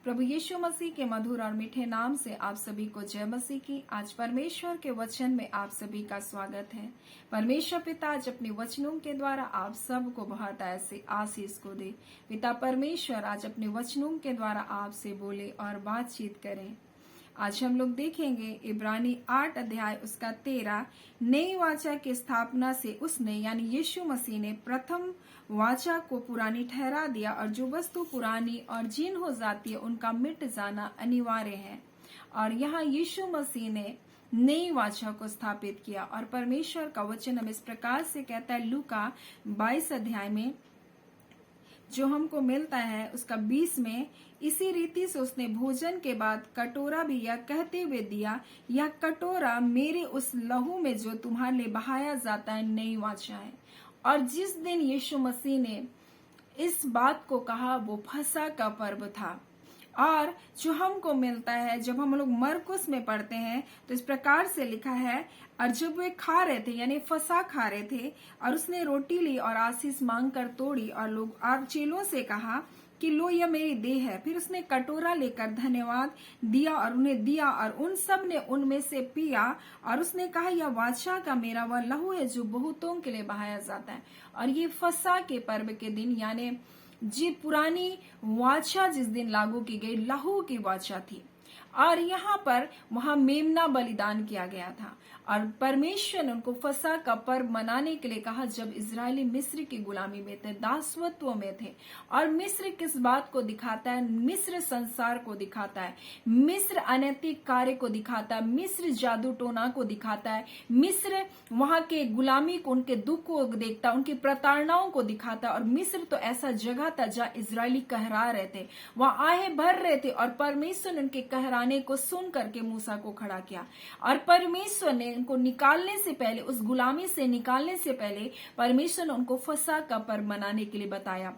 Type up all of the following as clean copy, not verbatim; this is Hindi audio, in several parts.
प्रभु यीशु मसीह के मधुर और मीठे नाम से आप सभी को जय मसीह की। आज परमेश्वर के वचन में आप सभी का स्वागत है। परमेश्वर पिता आज अपने वचनों के द्वारा आप सबको बहुत ऐसे आशीष को दे। पिता परमेश्वर आज अपने वचनों के द्वारा आपसे बोले और बातचीत करें। आज हम लोग देखेंगे इब्रानी 8 अध्याय उसका 13। नई वाचा की स्थापना से उसने यानी यीशु मसीह ने प्रथम वाचा को पुरानी ठहरा दिया, और जो वस्तु पुरानी और जीर्ण हो जाती है उनका मिट जाना अनिवार्य है। और यहाँ यीशु मसीह ने नई वाचा को स्थापित किया। और परमेश्वर का वचन हमें इस प्रकार से कहता है, लूका 22 अध्याय में जो हमको मिलता है उसका 20 में, इसी रीति से उसने भोजन के बाद कटोरा भी यह कहते हुए दिया, यह कटोरा मेरे उस लहू में जो तुम्हारे लिए बहाया जाता है नई वाचा है। और जिस दिन यीशु मसीह ने इस बात को कहा वो फसह का पर्व था। और जो हमको मिलता है जब हम लोग मरकुस में पढ़ते हैं तो इस प्रकार से लिखा है, और जब वे खा रहे थे यानी फसह खा रहे थे, और उसने रोटी ली और आशीष मांग कर तोड़ी और चेलों से कहा कि लो यह मेरी देह है। फिर उसने कटोरा लेकर धन्यवाद दिया और उन्हें दिया, और उन सब ने उनमें से पिया। और उसने कहा, यह वाचा का मेरा वह लहू है जो बहुतों के लिए बहाया जाता है। और ये फसह के पर्व के दिन यानी जी पुरानी वाचा जिस दिन लागू की गई लहू की वाचा थी। और यहाँ पर वहां मेमना बलिदान किया गया था। और परमेश्वर ने उनको फसह का पर्व मनाने के लिए कहा जब इजरायली मिस्र की गुलामी में थे, दासत्व में थे। और मिस्र किस बात को दिखाता है? मिस्र संसार को दिखाता है, मिस्र अनैतिक कार्य को दिखाता है, मिस्र जादू टोना को दिखाता है, मिस्र वहां के गुलामी को, उनके दुख को देखता है, उनकी प्रताड़नाओं को दिखाता है। और मिस्र तो ऐसा जगह था जहाँ इजरायली कहरा रहे थे, वहां आहे भर रहे थे। और परमेश्वर ने उनके कहराने को सुन करके मूसा को खड़ा किया। और परमेश्वर ने उनको निकालने से पहले, उस गुलामी से निकालने से पहले परमेश्वर ने उनको फसह का पर्व मनाने के लिए बताया,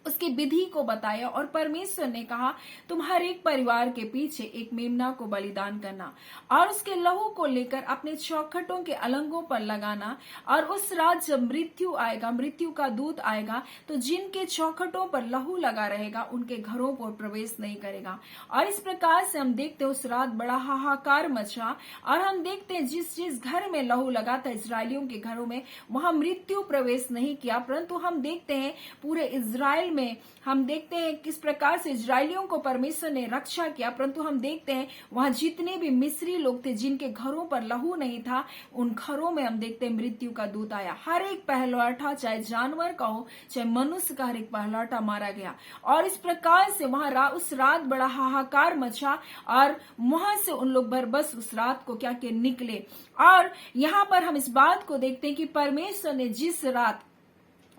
उसकी विधि को बताया। और परमेश्वर ने कहा तुम हर एक परिवार के पीछे एक मेमना को बलिदान करना, और उसके लहू को लेकर अपने चौखटों के अलंगों पर लगाना। और उस रात जब मृत्यु आएगा, मृत्यु का दूत आएगा, तो जिनके चौखटों पर लहू लगा रहेगा उनके घरों पर प्रवेश नहीं करेगा। और इस प्रकार से हम देखते हैं उस रात बड़ा हाहाकार मचा। और हम देखते हैं जिस जिस घर में लहू लगा था इजरायलियों के घरों में, वहां मृत्यु प्रवेश नहीं किया। परंतु हम देखते हैं पूरे इजराइल में हम देखते हैं किस प्रकार से इजरायलियों को परमेश्वर ने रक्षा किया। परंतु हम देखते हैं वहां जितने भी मिस्री लोग थे जिनके घरों पर लहू नहीं था, उन घरों में हम देखते हैं मृत्यु का दूत आया। हर एक पहलौठा, चाहे जानवर का हो चाहे मनुष्य का, हर एक पहलौठा मारा गया। और इस प्रकार से वहां उस रात बड़ा हाहाकार मचा। और वहां से उन लोग बरबस उस रात को क्या के निकले। और यहाँ पर हम इस बात को देखते हैं कि परमेश्वर ने जिस रात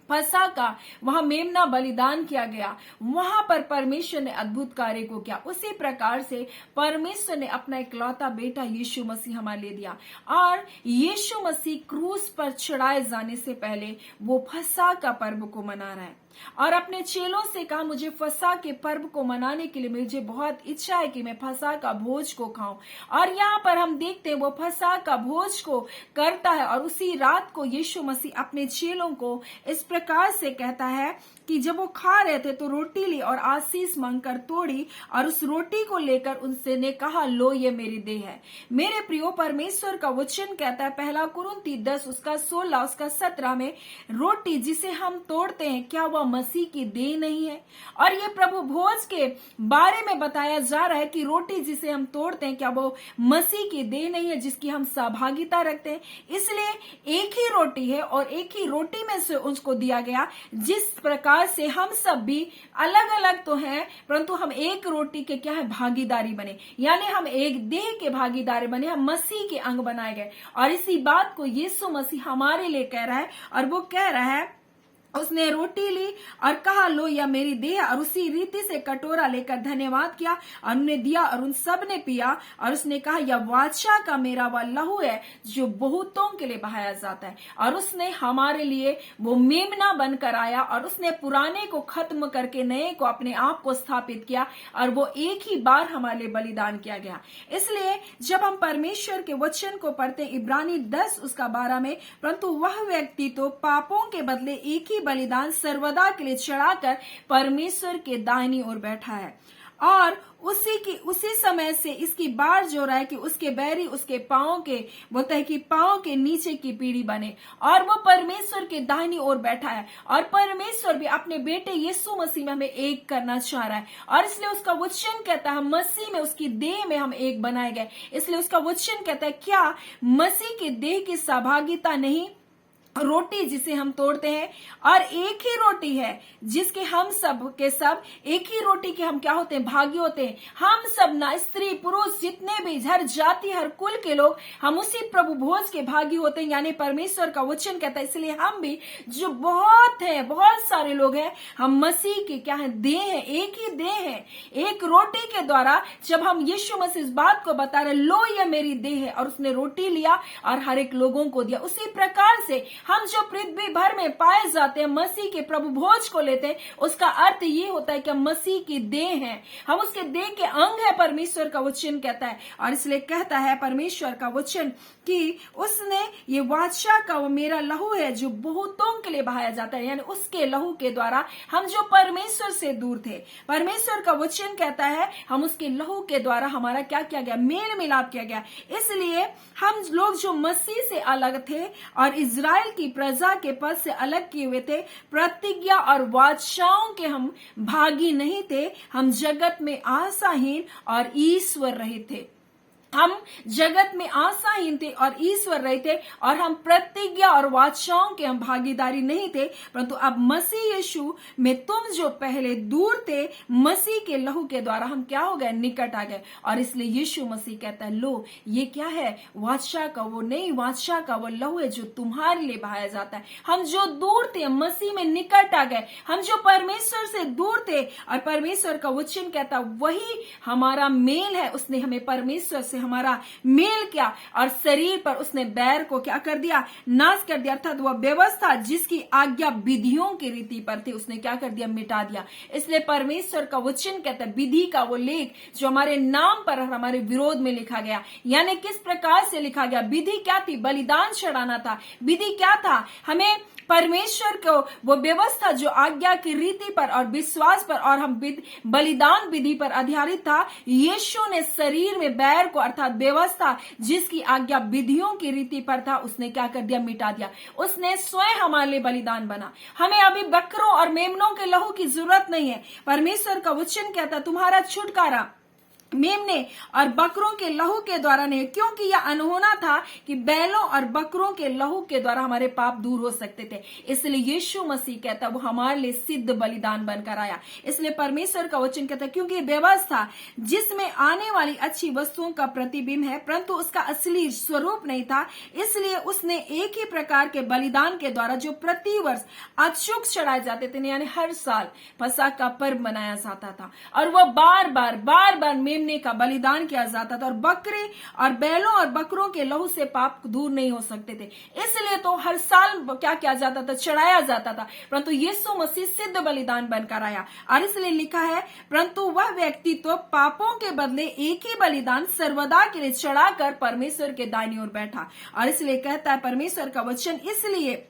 फसह का वहां मेमना बलिदान किया गया, वहां पर परमेश्वर ने अद्भुत कार्य को किया। उसी प्रकार से परमेश्वर ने अपना इकलौता बेटा यीशु मसीह हमारे लिए दिया। और यीशु मसीह क्रूस पर चढ़ाए जाने से पहले वो फसह का पर्व को मना रहा है। और अपने चेलों से कहा मुझे फसह के पर्व को मनाने के लिए मुझे बहुत इच्छा है कि मैं फसह का भोज को खाऊं। और यहाँ पर हम देखते हैं वो फसह का भोज को करता है। और उसी रात को यीशु मसीह अपने चेलों को इस प्रकार से कहता है कि जब वो खा रहे थे तो रोटी ली और आशीष मांगकर तोड़ी, और उस रोटी को लेकर उनसे ने कहा लो ये मेरी देह है। मेरे प्रियो, परमेश्वर का वचन कहता है पहला कुरिन्ती 10 उसका 16 उसका 17 में, रोटी जिसे हम तोड़ते हैं क्या वह मसीह की देह नहीं है? और ये प्रभु भोज के बारे में बताया जा रहा है कि रोटी जिसे हम तोड़ते हैं क्या वो मसीह की देह नहीं है जिसकी हम सहभागिता रखते हैं। इसलिए एक ही रोटी है और एक ही रोटी में से उसको दिया गया। जिस प्रकार से हम सब भी अलग अलग तो हैं, परंतु हम एक रोटी के क्या है भागीदारी बने, यानी हम एक देह के भागीदारी बने, हम मसीह के अंग बनाए गए। और इसी बात को यीशु मसीह हमारे लिए कह रहा है। और वो कह रहा है, उसने रोटी ली और कहा लो यह मेरी देह, और उसी रीति से कटोरा लेकर धन्यवाद किया और उन्हें दिया, और उन सब ने पिया। और उसने कहा यह वाचा का मेरा वह लहू है जो बहुतों के लिए बहाया जाता है। और उसने हमारे लिए वो मेमना बनकर आया, और उसने पुराने को खत्म करके नए को अपने आप को स्थापित किया, और वो एक ही बार हमारे लिए बलिदान किया गया। इसलिए जब हम परमेश्वर के वचन को पढ़ते इब्रानी 10 उसका 12 में, परंतु वह व्यक्ति तो पापों के बदले एक ही बलिदान सर्वदा के लिए चढ़ाकर परमेश्वर के दाहिनी ओर बैठा है। और उसी समय से इसकी बाढ़ जो रहा है कि उसके बैरी उसके पांव के, बोलता है कि पांव के नीचे की पीढ़ी बने, और वो परमेश्वर के दाहिनी ओर बैठा है। और परमेश्वर भी अपने बेटे यीशु मसीह में हमें एक करना चाह रहा है, और इसलिए उसका वचन कहता है हम मसीह में, उसकी देह में हम एक बनाए गए। इसलिए उसका वचन कहता है क्या मसीह के देह की सहभागिता नहीं रोटी जिसे हम तोड़ते हैं, और एक ही रोटी है जिसके हम सब के सब एक ही रोटी के हम क्या होते हैं, भागी होते हैं। हम सब ना, स्त्री पुरुष जितने भी, हर जाति हर कुल के लोग, हम उसी प्रभु भोज के भागी होते हैं, यानी परमेश्वर का वचन कहता है। इसलिए हम भी जो बहुत है, बहुत सारे लोग हैं, हम मसीह के क्या है, देह है, एक ही देह है। एक रोटी के द्वारा जब हम यीशु मसीह इस बात को बता रहे, लो यह मेरी देह है, और उसने रोटी लिया और हर एक लोगों को दिया, उसी प्रकार से हम जो पृथ्वी भर में पाए जाते हैं मसीह के प्रभु भोज को लेते हैं, उसका अर्थ ये होता है कि हम मसीह की देह हैं, हम उसके देह के अंग है, परमेश्वर का वचन कहता है। और इसलिए कहता है परमेश्वर का वचन कि उसने ये वाचा का वो मेरा लहू है जो बहुतों के लिए बहाया जाता है, यानी उसके लहू के द्वारा हम जो परमेश्वर से दूर थे, परमेश्वर का वचन कहता है हम उसके लहू के द्वारा हमारा क्या किया गया, मेल मिलाप किया गया। इसलिए हम लोग जो मसीह से अलग थे और इजराइल की प्रजा के पद से अलग किए हुए थे, प्रतिज्ञा और वाचाओं के हम भागी नहीं थे, हम जगत में आशाहीन और ईश्वर रहित थे। हम जगत में आशाहीन थे और ईश्वर रहे थे, और हम प्रतिज्ञा और वाचाओं के हम भागीदारी नहीं थे, परंतु अब मसीह यीशु में तुम जो पहले दूर थे, मसीह के लहू के द्वारा हम क्या हो गए, निकट आ गए। और इसलिए यीशु मसीह कहता है लो ये क्या है, वाचा का वो नई वाचा का वो लहू है जो तुम्हारे लिए बहाया जाता है। हम जो दूर थे मसीह में निकट आ गए, हम जो परमेश्वर से दूर थे, और परमेश्वर का वचन कहता वही हमारा मेल है। उसने हमें परमेश्वर से हमारा मेल किया, और शरीर पर उसने बैर को क्या कर दिया, नाश कर दिया, अर्थात वह व्यवस्था जिसकी आज्ञा विधियों की रीति पर थी, उसने क्या कर दिया, मिटा दिया। इसलिए परमेश्वर का वचन कहता है विधि का वो लेख जो हमारे नाम पर और हमारे विरोध में लिखा गया, यानी किस प्रकार से लिखा गया। विधि क्या थी, बलिदान चढ़ाना था। विधि क्या था, हमें परमेश्वर को वो व्यवस्था जो आज्ञा की रीति पर और विश्वास पर और हम बलिदान विधि पर आधारित था, यीशु ने शरीर में बैर को, अर्थात व्यवस्था जिसकी आज्ञा विधियों की रीति पर था, उसने क्या कर दिया, मिटा दिया। उसने स्वयं हमारे लिए बलिदान बना। हमें अभी बकरों और मेमनों के लहू की जरूरत नहीं है। परमेश्वर का वचन कहता तुम्हारा छुटकारा मेमने और बकरों के लहू के द्वारा नहीं, क्योंकि यह अनहोना था कि बैलों और बकरों के लहू के द्वारा हमारे पाप दूर हो सकते थे। इसलिए यीशु मसीह कहता वो हमारे लिए सिद्ध बलिदान बनकर आया। इसलिए परमेश्वर का वचन कहता है क्योंकि व्यवस्था जिसमें आने वाली अच्छी वस्तुओं का प्रतिबिंब है, परंतु उसका असली स्वरूप नहीं था, इसलिए उसने एक ही प्रकार के बलिदान के द्वारा जो प्रतिवर्ष अचूक चढ़ाए जाते थे, यानी हर साल फसह का पर्व मनाया जाता था, और वह बार बार मेमने का बलिदान किया जाता था, और बकरे और बैलों और बकरों के लहू से पाप दूर नहीं हो सकते थे। इसलिए तो हर साल क्या किया जाता था, चढ़ाया जाता था, परंतु यीशु मसीह सिद्ध बलिदान बनकर आया। और इसलिए लिखा है परंतु वह व्यक्ति तो पापों के बदले एक ही बलिदान सर्वदा के लिए चढ़ाकर परमेश्वर के दाहिनी ओर बैठा। और इसलिए कहता है परमेश्वर का वचन, इसलिए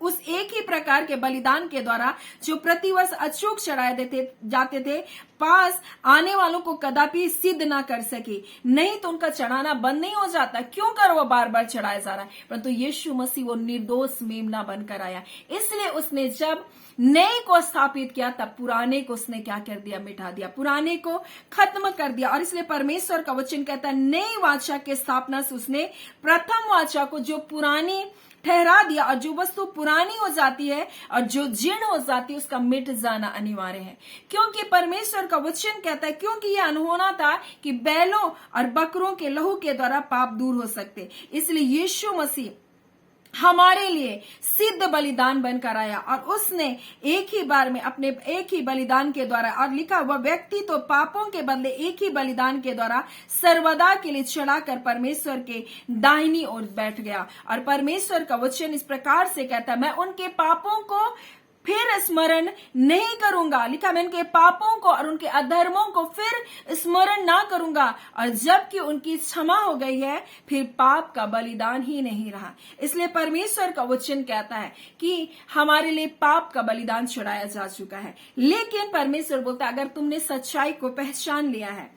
उस एक ही प्रकार के बलिदान के द्वारा जो प्रतिवर्ष अचूक चढ़ाए देते जाते थे, पास आने वालों को कदापि सिद्ध ना कर सके, नहीं तो उनका चढ़ाना बंद नहीं हो जाता। क्यों कर वो बार बार चढ़ाया जा रहा है, परंतु यीशु मसीह वो निर्दोष मेमना बनकर आया। इसलिए उसने जब नए को स्थापित किया तब पुराने को उसने क्या कर दिया, मिटा दिया, पुराने को खत्म कर दिया। और इसलिए परमेश्वर का वचन कहता है नई वाचा के स्थापना से उसने प्रथम वाचा को जो पुरानी ठहरा दिया, और जो वस्तु पुरानी हो जाती है और जो जीर्ण हो जाती है उसका मिट जाना अनिवार्य है। क्योंकि परमेश्वर का वचन कहता है क्योंकि यह अनहोना था कि बैलों और बकरों के लहू के द्वारा पाप दूर हो सकते, इसलिए यीशु मसीह हमारे लिए सिद्ध बलिदान बनकर आया, और उसने एक ही बार में अपने एक ही बलिदान के द्वारा, और लिखा वह व्यक्ति तो पापों के बदले एक ही बलिदान के द्वारा सर्वदा के लिए चढ़ाकर परमेश्वर के दाहिनी ओर बैठ गया। और परमेश्वर का वचन इस प्रकार से कहता है मैं उनके पापों को फिर स्मरण नहीं करूंगा। लिखा, मैं उनके पापों को और उनके अधर्मों को फिर स्मरण ना करूंगा। और जबकि उनकी क्षमा हो गई है, फिर पाप का बलिदान ही नहीं रहा। इसलिए परमेश्वर का वचन कहता है कि हमारे लिए पाप का बलिदान चढ़ाया जा चुका है। लेकिन परमेश्वर बोलता है, अगर तुमने सच्चाई को पहचान लिया है,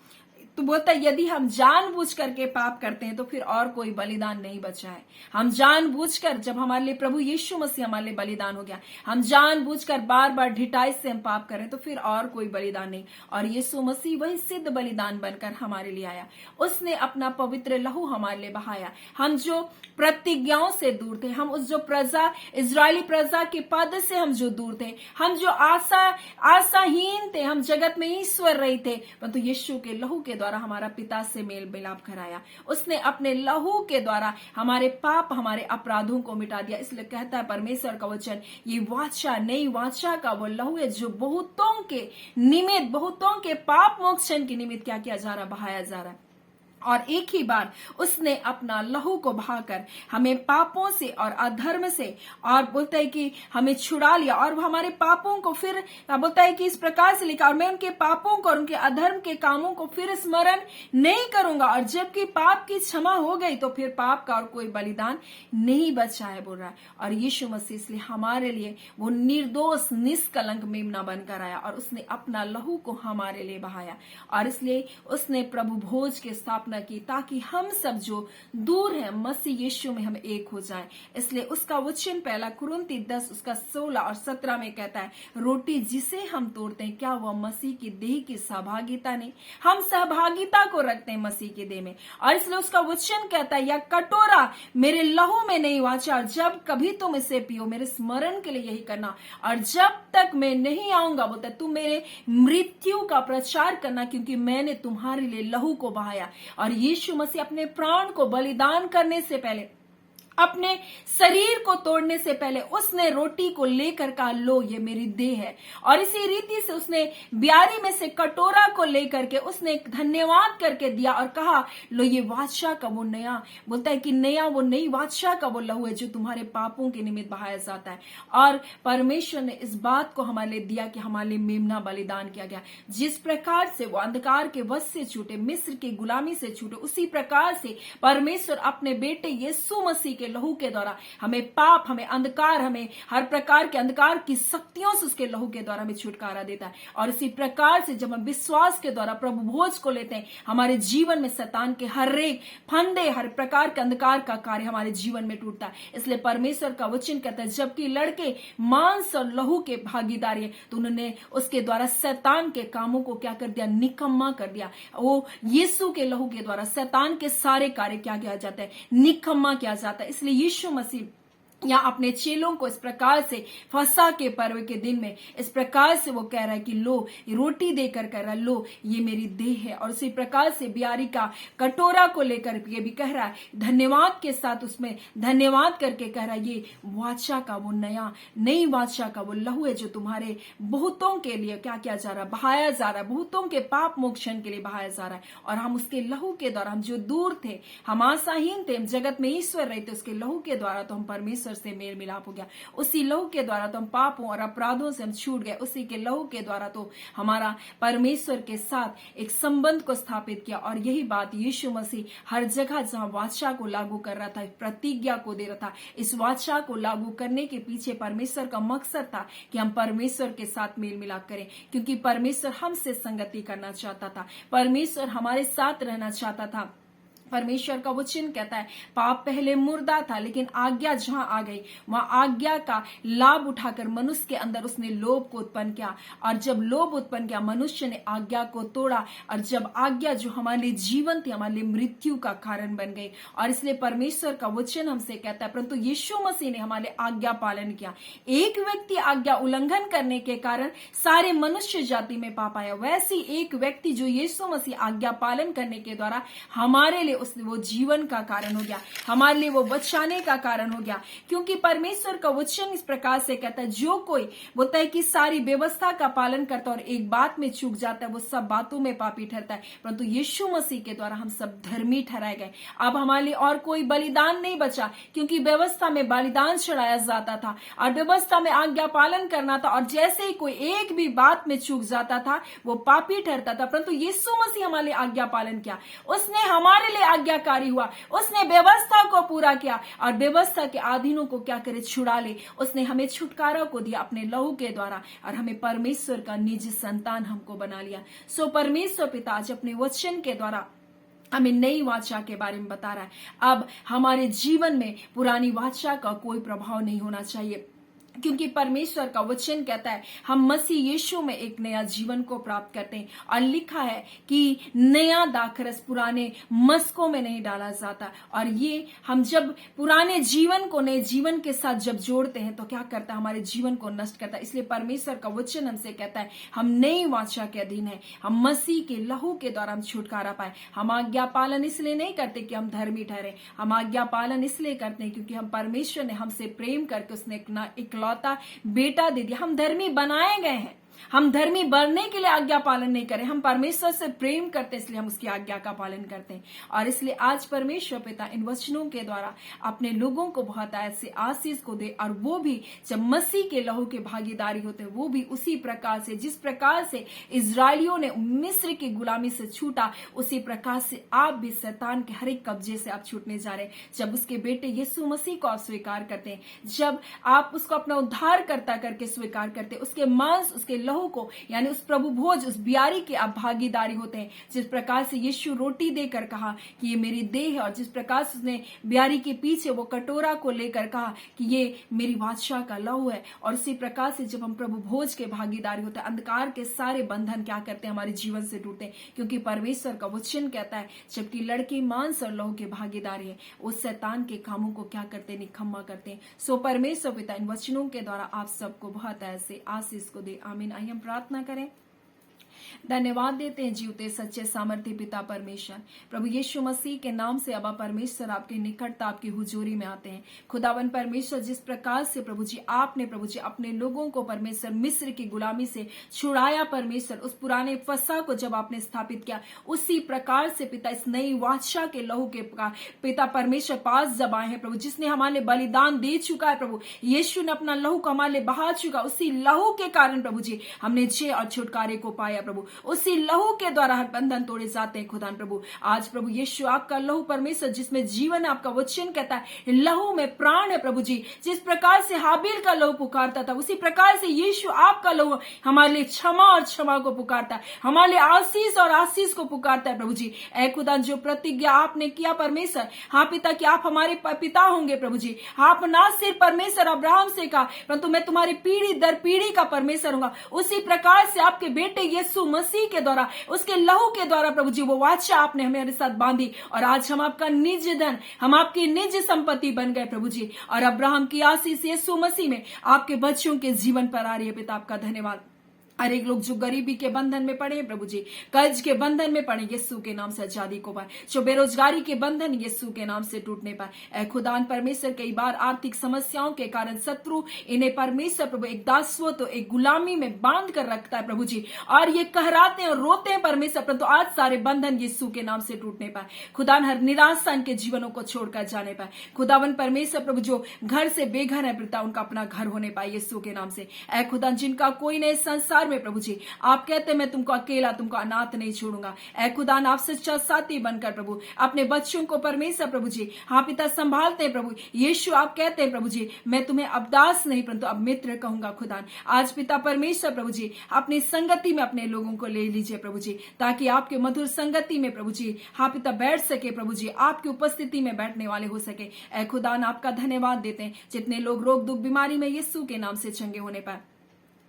तो बोलता है यदि हम जानबूझ करके पाप करते हैं तो फिर और कोई बलिदान नहीं बचा है। हम जानबूझकर, जब हमारे लिए प्रभु यीशु मसीह हमारे लिए बलिदान हो गया, हम जानबूझकर बार बार ढिठाई से हम पाप करें तो फिर और कोई बलिदान नहीं। और यीशु मसीह वही सिद्ध बलिदान बनकर हमारे लिए आया। उसने अपना पवित्र लहू हमारे लिए बहाया। हम जो प्रतिज्ञाओं से दूर थे, हम उस जो प्रजा, इजरायली प्रजा के पद से हम जो दूर थे, हम जो आशाहीन थे, हम जगत में ईश्वर रही थे, परंतु यीशु के लहू के द्वारा हमारा पिता से मेल मिलाप कराया। उसने अपने लहू के द्वारा हमारे पाप, हमारे अपराधों को मिटा दिया। इसलिए कहता है परमेश्वर का वचन, ये वाचा, नई वाचा का वो लहू है जो बहुतों के निमित्त, बहुतों के पाप मोक्षण के निमित्त क्या किया जा रहा, बहाया जा रहा है। और एक ही बार उसने अपना लहू को बहाकर हमें पापों से और अधर्म से, और बोलता है कि हमें छुड़ा लिया। और वो हमारे पापों को फिर बोलता है कि इस प्रकार से लिखा, और मैं उनके पापों को और उनके अधर्म के कामों को फिर स्मरण नहीं करूंगा। और जबकि पाप की क्षमा हो गई तो फिर पाप का और कोई बलिदान नहीं बचा है, बोल रहा है। और यीशु मसीह इसलिए हमारे लिए वो निर्दोष निष्कलंक मेमना बनकर आया और उसने अपना लहू को हमारे लिए बहाया। और इसलिए उसने प्रभु भोज के स्थापना की, ताकि हम सब जो दूर हैं मसीह यीशु में हम एक हो जाएं। इसलिए उसका वचन पहला कुरिन्ती 10 उसका 16 और 17 में कहता है, रोटी जिसे हम तोड़ते हैं, क्या वह मसीह की देह की सहभागिता नहीं? हम सहभागिता को रखते हैं मसीह की देह में। और इसलिए उसका वचन कहता है, या कटोरा मेरे लहू में नहीं वाचा, और जब कभी तुम इसे पियो मेरे स्मरण के लिए यही करना। और जब तक मैं नहीं आऊंगा, बोलता है, तुम मेरे मृत्यु का प्रचार करना, क्योंकि मैंने तुम्हारे लिए लहू को बहाया। और यीशु मसीह अपने प्राण को बलिदान करने से पहले, अपने शरीर को तोड़ने से पहले उसने रोटी को लेकर कहा, लो ये मेरी देह है। और इसी रीति से उसने ब्यारी में से कटोरा को लेकर के उसने धन्यवाद करके दिया और कहा, लो ये वाचा का वो नया, बोलता है कि नया वो नई वाचा का वो लहू है जो तुम्हारे पापों के निमित्त बहाया जाता है। और परमेश्वर ने इस बात को हमारे लिए दिया कि हमारे लिए मेमना बलिदान किया गया। जिस प्रकार से वो अंधकार के वश से छूटे, मिस्र की गुलामी से छूटे, उसी प्रकार से परमेश्वर अपने बेटे यीशु मसीह के लहू के द्वारा हमें पाप, हमें अंधकार, हमें हर प्रकार के अंधकार की शक्तियों से उसके लहू के द्वारा हमें छुटकारा देता है। और इसी प्रकार से जब हम विश्वास के द्वारा प्रभु भोज को लेते हैं, हमारे जीवन में शैतान के हर एक फंदे, हर प्रकार के अंधकार का कार्य हमारे जीवन में टूटता है। इसलिए परमेश्वर का वचन कहता है, जबकि लड़के मांस और लहू के भागीदारी है, तो उन्होंने उसके द्वारा शैतान के कामों को क्या कर दिया, निकम्मा कर दिया। वो यीशु के लहू के द्वारा शैतान के सारे कार्य क्या किया जाता है, निकम्मा किया जाता है। इसलिए यीशु मसीह या अपने चेलों को इस प्रकार से फसह के पर्व के दिन में इस प्रकार से वो कह रहा है कि लो रोटी देकर कह रहा है, लो ये मेरी देह है। और उसी प्रकार से ब्यारी का कटोरा को लेकर ये भी कह रहा है, धन्यवाद के साथ उसमें धन्यवाद करके कह रहा है, ये वाचा का वो नई वाचा का वो लहू है जो तुम्हारे बहुतों के लिए क्या किया जा रहा है, बहाया जा रहा है, बहुतों के पाप मोक्षण के लिए बहाया जा रहा है। और हम उसके लहू के द्वारा, हम जो दूर थे, हम आशाहीन थे, हम जगत में ईश्वर रहे थे, उसके लहू के द्वारा तो हम परमेश्वर से मेल मिलाप हो गया। उसी लहू के द्वारा तो हम पापों और अपराधों से हम छूट गए। उसी के लहू के द्वारा तो हमारा परमेश्वर के साथ एक संबंध को स्थापित किया। और यही बात यीशु मसीह हर जगह जहां वाचा को लागू कर रहा था, प्रतिज्ञा को दे रहा था, इस वाचा को लागू करने के पीछे परमेश्वर का मकसद था कि हम परमेश्वर के साथ मेल मिलाप करें, क्योंकि परमेश्वर हमसे संगति करना चाहता था, परमेश्वर हमारे साथ रहना चाहता था। परमेश्वर का वचन कहता है, पाप पहले मुर्दा था, लेकिन आज्ञा जहां आ गई वहां आज्ञा का लाभ उठाकर मनुष्य के अंदर उसने लोभ को उत्पन्न किया। और जब लोभ उत्पन्न किया, मनुष्य ने आज्ञा को तोड़ा, और जब आज्ञा जो हमारे लिए जीवन थी, हमारे लिए मृत्यु का कारण बन गई। और इसलिए परमेश्वर का वचन हमसे कहता है, परंतु यीशु मसीह ने हमारे आज्ञा पालन किया। एक व्यक्ति आज्ञा उल्लंघन करने के कारण सारे मनुष्य जाति में पाप आया, वैसी एक व्यक्ति जो यीशु मसीह आज्ञा पालन करने के द्वारा हमारे लिए वो जीवन का कारण हो गया, हमारे लिए वो बचाने का कारण हो गया। क्योंकि परमेश्वर का वचन इस प्रकार से कहता है, जो कोई बोलता है कि सारी व्यवस्था का पालन करता है और एक बात में चूक जाता है, वो सब बातों में पापी ठहरता है। परंतु यीशु मसीह के द्वारा हम सब धर्मी ठहराए गए। अब हमारे लिए और कोई बलिदान नहीं बचा, क्योंकि व्यवस्था में बलिदान चढ़ाया जाता था और व्यवस्था में आज्ञा पालन करना था, और जैसे ही कोई एक भी बात में चूक जाता था वो पापी ठहरता था। परंतु यीशु मसीह हमारे लिए आज्ञा पालन किया, उसने हमारे लिए आज्ञाकारी हुआ, उसने व्यवस्था को पूरा किया और व्यवस्था के अधीनों को क्या करे, छुड़ा ले। उसने हमें छुटकारा को दिया अपने लहू के द्वारा और हमें परमेश्वर का निज संतान हमको बना लिया। सो परमेश्वर पिता आज अपने वचन के द्वारा हमें नई वाचा के बारे में बता रहा है। अब हमारे जीवन में पुरानी वाचा का कोई प्रभाव नहीं होना चाहिए, क्योंकि परमेश्वर का वचन कहता है हम मसीह यीशु में एक नया जीवन को प्राप्त करते हैं। और लिखा है कि नया दाखरस पुराने मस्कों में नहीं डाला जाता। और ये हम जब पुराने जीवन को नए जीवन के साथ जब जोड़ते हैं तो क्या करता है, हमारे जीवन को नष्ट करता है। इसलिए परमेश्वर का वचन हमसे कहता है हम नई वाचा के अधीन है, हम मसीह के लहू के द्वारा हम छुटकारा पाए। हम आज्ञा पालन इसलिए नहीं करते कि हम धर्मी ठहरे, हम आज्ञा पालन इसलिए करते हैं क्योंकि हम परमेश्वर ने हमसे प्रेम करके उसने इकलौता बेटा दे दिया। हम धर्मी बनाए गए हैं, हम धर्मी बनने के लिए आज्ञा पालन नहीं करें, हम परमेश्वर से प्रेम करते हैं इसलिए हम उसकी आज्ञा का पालन करते हैं। और इसलिए आज परमेश्वर पिता इन वचनों के द्वारा अपने लोगों को बहुत ऐसे आशीष को दे, और वो भी जब मसीह के लहू के भागीदारी होते हैं वो भी उसी प्रकार से, जिस प्रकार से इजरायलियों ने मिस्र की गुलामी से छूटा, उसी प्रकार से आप भी शैतान के हर एक कब्जे से आप छूटने जा रहे हैं। जब उसके बेटे यीशु मसीह को आप स्वीकार करते हैं, जब आप उसको अपना उद्धारकर्ता करके स्वीकार करते हैं, उसके मांस उसके लहू को यानी उस प्रभु भोज उस बियारी के आप भागीदारी होते हैं। जिस प्रकार से यीशु रोटी देकर कहा कि ये मेरी देह है, और जिस प्रकार से उसने बियारी के पीछे वो कटोरा को लेकर कहा कि ये मेरी बादशाह का लहू है, और उसी प्रकार से जब हम प्रभु भोज के भागीदारी होते हैं, अंधकार के सारे बंधन क्या करते हैं, हमारे जीवन से टूटते हैं। क्योंकि परमेश्वर का वचन कहता है जबकि लड़के मांस और लहू के भागीदारी है, उस शैतान के कामों को क्या करते हैं, निकम्मा करते हैं। सो परमेश्वर पिता इन वचनों के द्वारा आप सबको बहुत ऐसे आशीष को दे। आमीन। आइए हम प्रार्थना करें। धन्यवाद देते हैं जीवते सच्चे सामर्थ्य पिता परमेश्वर, प्रभु यीशु मसीह के नाम से अबा परमेश्वर आपके निकटता आपकी हुजूरी में आते हैं। खुदावन परमेश्वर, जिस प्रकार से प्रभु जी आपने प्रभु जी अपने लोगों को परमेश्वर मिस्र की गुलामी से छुड़ाया, परमेश्वर उस पुराने फसा को जब आपने स्थापित किया, उसी प्रकार से पिता इस नई वाचा के लहू के पिता परमेश्वर पास जब आए हैं प्रभु, जिसने हमारे लिए बलिदान दे चुका है प्रभु, यीशु ने अपना लहू को हमारे लिए बहा चुका, उसी लहू के कारण प्रभु जी हमने जय और छुटकारे को पाया प्रभु। उसी लहू के द्वारा हर बंधन तोड़े जाते हैं खुदा प्रभु। आज प्रभु यीशु आपका लहू परमेश्वर जिसमें जीवन है, आपका वचन कहता है लहू में प्राण है प्रभु जी। जिस प्रकार से हाबिल का लहू पुकारता था, उसी प्रकार से यीशु आपका लहू हमारे लिए क्षमा और क्षमा को पुकारता है, हमारे लिए आशीष और आशीष को पुकारता है प्रभु जी। ऐ खुदा, जो प्रतिज्ञा आपने किया परमेश्वर, हाँ पिता कि आप हमारे पिता होंगे प्रभु जी, आप ना सिर्फ परमेश्वर अब्राहम से कहा परंतु मैं तुम्हारी पीढ़ी दर पीढ़ी का परमेश्वर हूंगा, उसी प्रकार से आपके बेटे यीशु मसीह के द्वारा उसके लहू के द्वारा प्रभु जी वो वाचा आपने हमारे साथ बांधी, और आज हम आपका निज धन, हम आपकी निज संपत्ति बन गए प्रभु जी। और अब्राहम की आशीष यीशु मसीह में आपके बच्चों के जीवन पर आ रही है पिता, आपका धन्यवाद। हर एक लोग जो गरीबी के बंधन में पड़े प्रभु जी, कर्ज के बंधन में पड़े, यीशु के नाम से आजादी को पाए। जो बेरोजगारी के बंधन यीशु के नाम से टूटने पाए। ऐ खुदान परमेश्वर, कई बार आर्थिक समस्याओं के कारण शत्रु इन्हें परमेश्वर प्रभु एक दासत्व तो एक गुलामी में बांध कर रखता है प्रभु जी, और ये कहराते हैं और रोते हैं परमेश्वर, परंतु आज सारे बंधन यीशु के नाम से टूटने पाए। खुदान हर निराशा इनके जीवनों को छोड़कर जाने पाए। खुदावन परमेश्वर प्रभु, जो घर से बेघर है पिता, उनका अपना घर होने पाए यीशु के नाम से। ऐ खुदान, जिनका कोई नहीं संसार में प्रभु जी, आप कहते मैं तुमको अकेला, तुमको अनाथ नहीं छोड़ूंगा। ऐ खुदान, आप सच्चा साथी बनकर प्रभु अपने बच्चों को परमेश्वर प्रभु जी, हाँ पिता संभालते हैं प्रभु यीशु। आप कहते हैं प्रभु जी, मैं तुम्हें अब दास नहीं परंतु अब मित्र कहूंगा खुदान। आज पिता परमेश्वर प्रभु जी, अपनी संगति में अपने लोगों को ले लीजिए प्रभु जी, ताकि आपके मधुर संगति में प्रभु जी, हाँ पिता बैठ सके प्रभु जी, आपकी उपस्थिति में बैठने वाले हो सके। ऐ खुदान, आपका धन्यवाद देते हैं जितने लोग रोग दुख बीमारी में यीशु के नाम से चंगे होने पाए।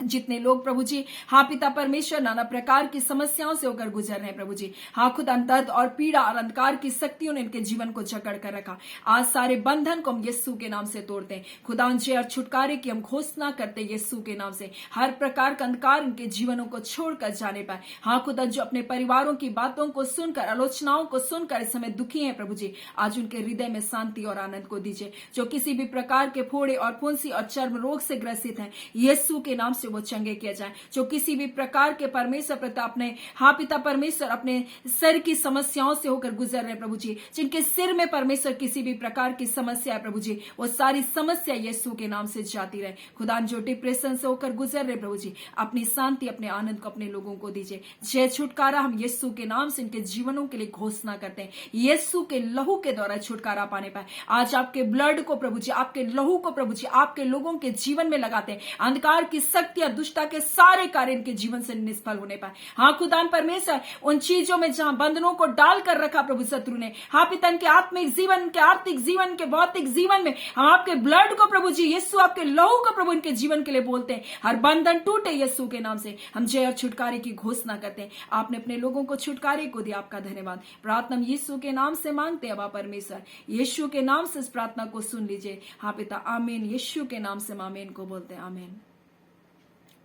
जितने लोग प्रभु जी हाँ पिता परमेश्वर नाना प्रकार की समस्याओं से होकर गुजर रहे हैं प्रभु जी, हाँ खुदा दर्द और पीड़ा और अंधकार की शक्तियों ने इनके जीवन को जकड़ कर रखा, आज सारे बंधन को हम यीशु के नाम से तोड़ते हैं। खुदा जय और छुटकारे की हम घोषणा करते हैं यीशु के नाम से। हर प्रकार का अंधकार इनके जीवनों को छोड़कर जाने पाए। हाँ खुदा जो अपने परिवारों की बातों को सुनकर, आलोचनाओं को सुनकर इस समय दुखी है प्रभु जी, आज उनके हृदय में शांति और आनंद को दीजिए। जो किसी भी प्रकार के फोड़े और फुंसी और चर्म रोग से ग्रसित हैं, यीशु के नाम से वो चंगे किया जाए। जो किसी भी प्रकार के परमेश्वर पिता अपने हाँ पिता परमेश्वर अपने सिर की समस्याओं से होकर गुजर रहे प्रभु जी, जिनके सिर में परमेश्वर किसी भी प्रकार की समस्या है प्रभु जी, वो सारी समस्या यीशु के नाम से जाती रहे। खुदा जो डिप्रेशन से होकर गुजर रहे प्रभु जी, अपनी शांति अपने आनंद को अपने लोगों को दीजिए। जय छुटकारा हम यीशु के नाम से इनके जीवनों के लिए घोषणा करते हैं। यीशु के लहू के द्वारा छुटकारा पाने पाए। आज आपके ब्लड को प्रभु जी, आपके लहू को प्रभु जी आपके लोगों के जीवन में लगाते हैं। अंधकार की शक्तियां, दुष्टता के सारे कार्य इनके जीवन से निष्फल होने पाए। हाँ खुदा परमेश्वर उन चीजों में जहां बंधनों को डालकर रखा प्रभु शत्रु ने, हाँ पिता के आत्मिक जीवन, के आर्थिक जीवन, के भौतिक जीवन में हम आपके ब्लड को प्रभु जी यीशु आपके लहू को प्रभु इनके जीवन के लिए बोलते हैं। हर बंधन टूटे यीशु के नाम से। हम जय और छुटकारे की घोषणा करते हैं। आपने अपने लोगों को छुटकारे को दिया, आपका धन्यवाद। प्रार्थना हम यीशु के नाम से मांगते हैं। परमेश्वर यीशु के नाम से इस प्रार्थना को सुन लीजिए। हाँ पिता आमीन। यीशु के नाम से आमीन को बोलते हैं। आमीन।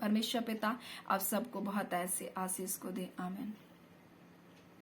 परमेश्वर पिता आप सबको बहुत ऐसे आशीष को दे। आमीन।